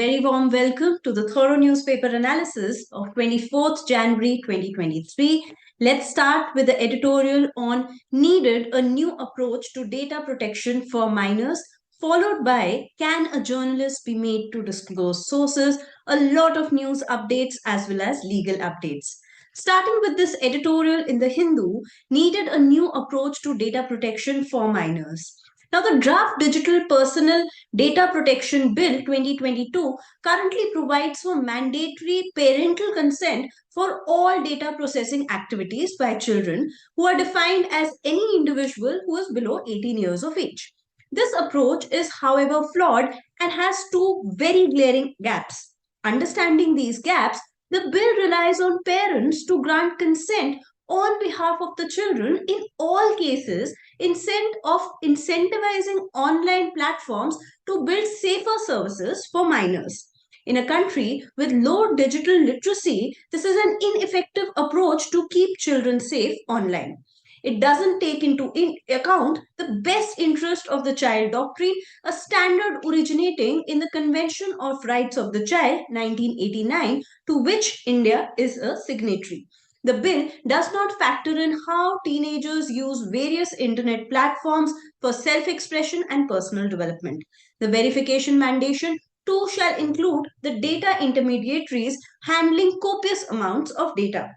very warm welcome to the thorough newspaper analysis of 24th January 2023. Let's start with the editorial on Needed a New Approach to Data Protection for Minors, followed by Can a Journalist be Made to Disclose Sources? A lot of news updates as well as legal updates. Starting with this editorial in the Hindu, Needed a New Approach to Data Protection for Minors. Now, the draft Digital Personal Data Protection Bill 2022 currently provides for mandatory parental consent for all data processing activities by children who are defined as any individual who is below 18 years of age. This approach is, however, flawed and has two very glaring gaps. Understanding these gaps, the bill relies on parents to grant consent on behalf of the children in all cases instead of incentivizing online platforms to build safer services for minors. In a country with low digital literacy, this is an ineffective approach to keep children safe online. It doesn't take into account the best interest of the child doctrine, a standard originating in the Convention of Rights of the Child 1989, to which India is a signatory. The bill does not factor in how teenagers use various internet platforms for self-expression and personal development. The verification mandation too shall include the data intermediaries handling copious amounts of data.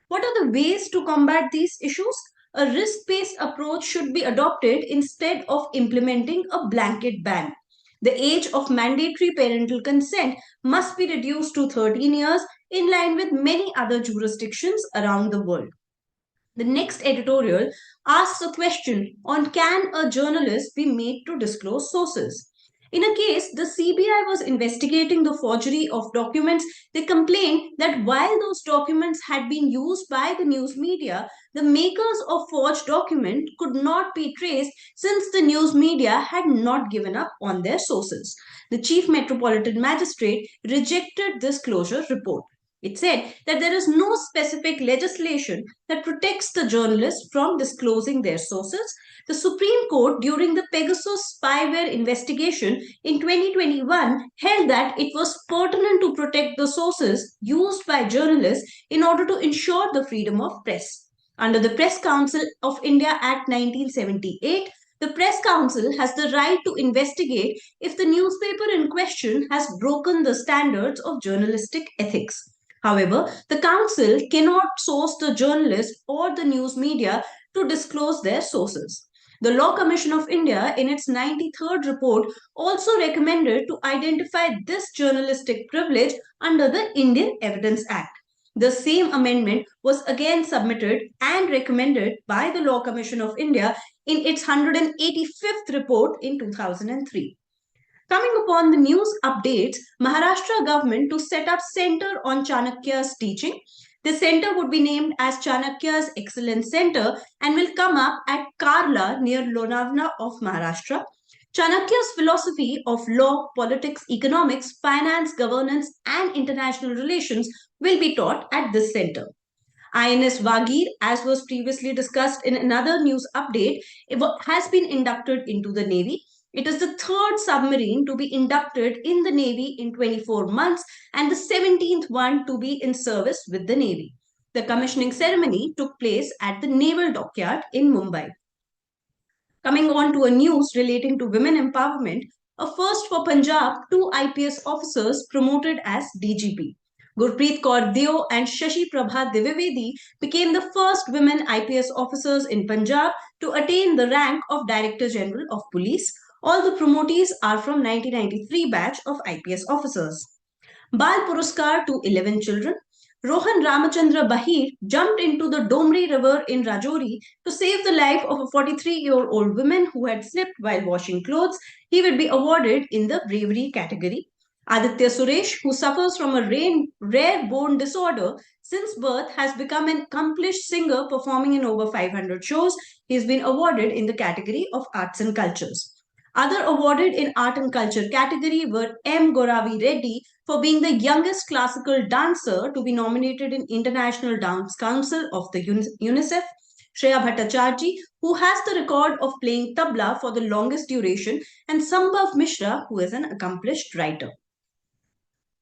What are the ways to combat these issues? A risk-based approach should be adopted instead of implementing a blanket ban. The age of mandatory parental consent must be reduced to 13 years in line with many other jurisdictions around the world. The next editorial asks a question on can a journalist be made to disclose sources? In a case, the CBI was investigating the forgery of documents. They complained that while those documents had been used by the news media, the makers of forged document could not be traced since the news media had not given up on their sources. The Chief Metropolitan Magistrate rejected this closure report. It said that there is no specific legislation that protects the journalists from disclosing their sources. The Supreme Court, during the Pegasus spyware investigation in 2021, held that it was pertinent to protect the sources used by journalists in order to ensure the freedom of press. Under the Press Council of India Act 1978, the Press Council has the right to investigate if the newspaper in question has broken the standards of journalistic ethics. However, the council cannot source the journalist or the news media to disclose their sources. The Law Commission of India, in its 93rd report, also recommended to identify this journalistic privilege under the Indian Evidence Act. The same amendment was again submitted and recommended by the Law Commission of India in its 185th report in 2003. Coming upon the news updates, Maharashtra Government to set up Center on Chanakya's teaching. The center would be named as Chanakya's Excellence Center and will come up at Karla near Lonavala of Maharashtra. Chanakya's philosophy of law, politics, economics, finance, governance, and international relations will be taught at this center. INS Wagir, as was previously discussed in another news update, has been inducted into the Navy. It is the third submarine to be inducted in the Navy in 24 months and the 17th one to be in service with the Navy. The commissioning ceremony took place at the Naval Dockyard in Mumbai. Coming on to a news relating to women empowerment, a first for Punjab, two IPS officers promoted as DGP. Gurpreet Kaur Deo and Shashi Prabha Divivedi became the first women IPS officers in Punjab to attain the rank of Director General of Police. All the promotees are from 1993 batch of IPS officers. Bal Puruskar to 11 children. Rohan Ramachandra Bahir jumped into the Domri River in Rajouri to save the life of a 43-year-old woman who had slipped while washing clothes. He will be awarded in the bravery category. Aditya Suresh, who suffers from a rare bone disorder since birth, has become an accomplished singer performing in over 500 shows. He has been awarded in the category of Arts and Cultures. Other awarded in Art and Culture category were M. Goravi Reddy for being the youngest classical dancer to be nominated in International Dance Council of the UNICEF, Shreya Bhattacharjee, who has the record of playing tabla for the longest duration, and Sambhav Mishra, who is an accomplished writer.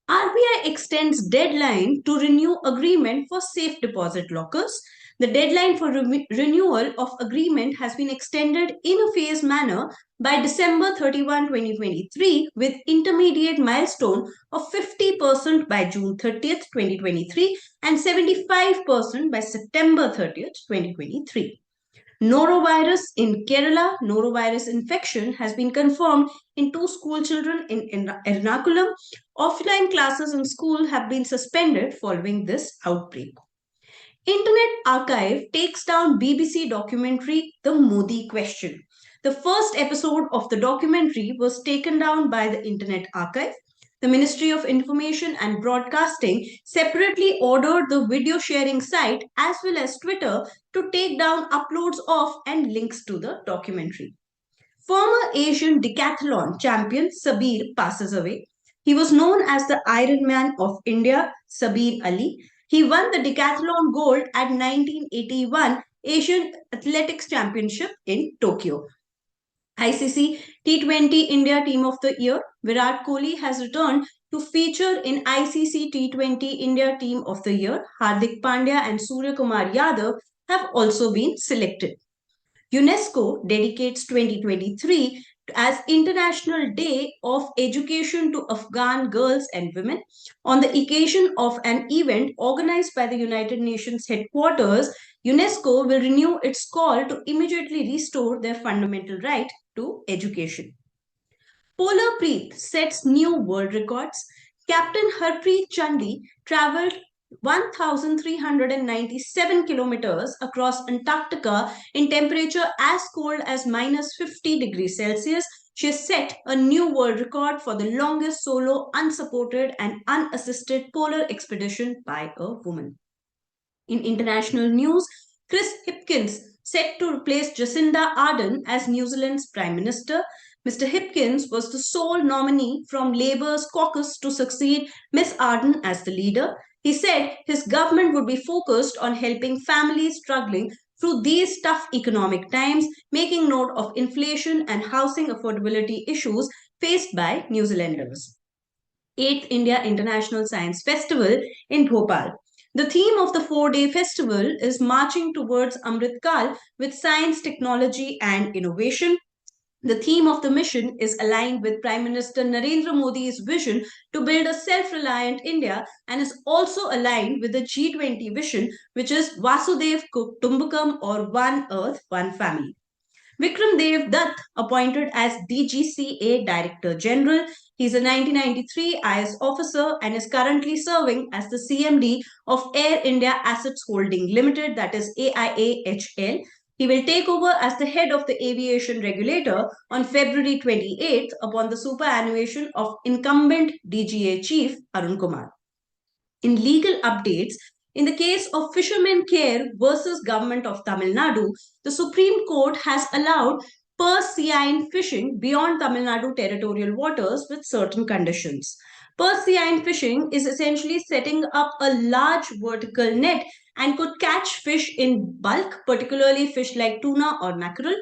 RBI extends deadline to renew agreement for safe deposit lockers. The deadline for renewal of agreement has been extended in a phased manner by December 31, 2023, with intermediate milestone of 50% by June 30th, 2023 and 75% by September 30th, 2023. Norovirus in Kerala, norovirus infection has been confirmed in two school children in Ernakulam. Offline classes in school have been suspended following this outbreak. Internet Archive takes down BBC documentary The Modi Question. The first episode of the documentary was taken down by the Internet Archive. The Ministry of Information and Broadcasting separately ordered the video sharing site as well as Twitter to take down uploads of and links to the documentary. Former Asian decathlon champion Sabir passes away. He was known as the Iron Man of India, Sabir Ali. He won the decathlon gold at 1981 Asian Athletics Championship in Tokyo. ICC T20 India Team of the Year, Virat Kohli has returned to feature in ICC T20 India Team of the Year. Hardik Pandya and Surya Kumar Yadav have also been selected. UNESCO dedicates 2023 as International Day of Education to Afghan girls and women. On the occasion of an event organized by the United Nations headquarters, UNESCO will renew its call to immediately restore their fundamental right to education. Polar Preet sets new world records. Captain Harpreet Chandi traveled 1,397 kilometers across Antarctica in temperature as cold as minus 50 degrees Celsius. She set a new world record for the longest solo, unsupported, and unassisted polar expedition by a woman. In international news, Chris Hipkins set to replace Jacinda Ardern as New Zealand's Prime Minister. Mr. Hipkins was the sole nominee from Labour's caucus to succeed Miss Ardern as the leader. He said his government would be focused on helping families struggling through these tough economic times, making note of inflation and housing affordability issues faced by New Zealanders. 8th India International Science Festival in Bhopal. The theme of the 4-day festival is Marching Towards Amrit Kal with Science, Technology and Innovation. The theme of the mission is aligned with Prime Minister Narendra Modi's vision to build a self-reliant India and is also aligned with the G20 vision, which is Vasudev Kutumbakam, or One Earth, One Family. Vikram Dev Dutt appointed as DGCA Director General. He's a 1993 IS officer and is currently serving as the CMD of Air India Assets Holding Limited, that is AIAHL. He will take over as the head of the aviation regulator on February 28th upon the superannuation of incumbent DGA chief Arun Kumar. In legal updates, in the case of Fishermen Care versus Government of Tamil Nadu, the Supreme Court has allowed purse seine fishing beyond Tamil Nadu territorial waters with certain conditions. Purse seine fishing is essentially setting up a large vertical net and could catch fish in bulk, particularly fish like tuna or mackerel.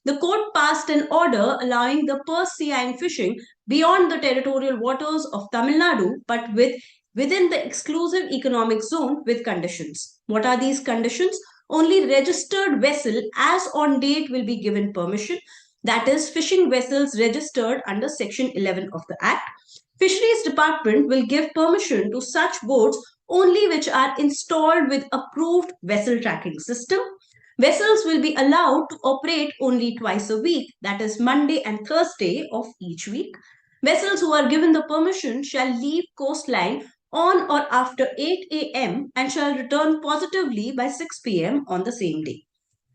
The court passed an order allowing the purse seine fishing beyond the territorial waters of Tamil Nadu, but within the exclusive economic zone with conditions. What are these conditions? Only registered vessel as on date will be given permission. That is, fishing vessels registered under Section 11 of the Act. Fisheries Department will give permission to such boats only which are installed with approved vessel tracking system. Vessels will be allowed to operate only twice a week, that is Monday and Thursday of each week. Vessels who are given the permission shall leave coastline on or after 8 a.m. and shall return positively by 6 p.m. on the same day.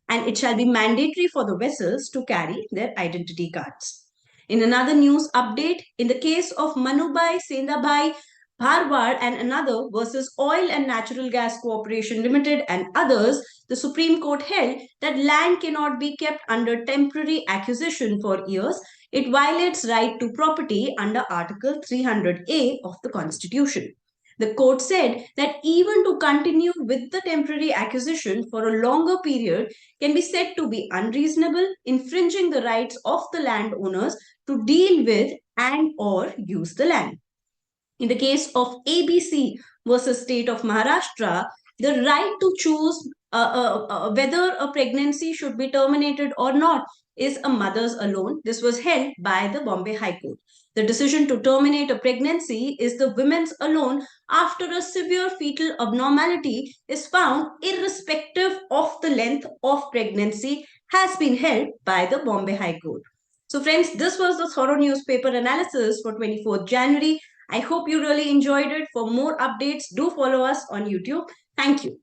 And it shall be mandatory for the vessels to carry their identity cards. In another news update, in the case of Manubai Sendabhai Bharwad and another versus Oil and Natural Gas Corporation Limited and others, the Supreme Court held that land cannot be kept under temporary acquisition for years. It violates right to property under Article 300A of the Constitution. The court said that even to continue with the temporary acquisition for a longer period can be said to be unreasonable, infringing the rights of the landowners to deal with and or use the land. In the case of ABC versus state of Maharashtra, the right to choose whether a pregnancy should be terminated or not is a mother's alone. This was held by the Bombay High Court. The decision to terminate a pregnancy is the women's alone after a severe fetal abnormality is found irrespective of the length of pregnancy has been held by the Bombay High Court. So friends, this was the thorough newspaper analysis for 24th January. I hope you really enjoyed it. For more updates, do follow us on YouTube. Thank you.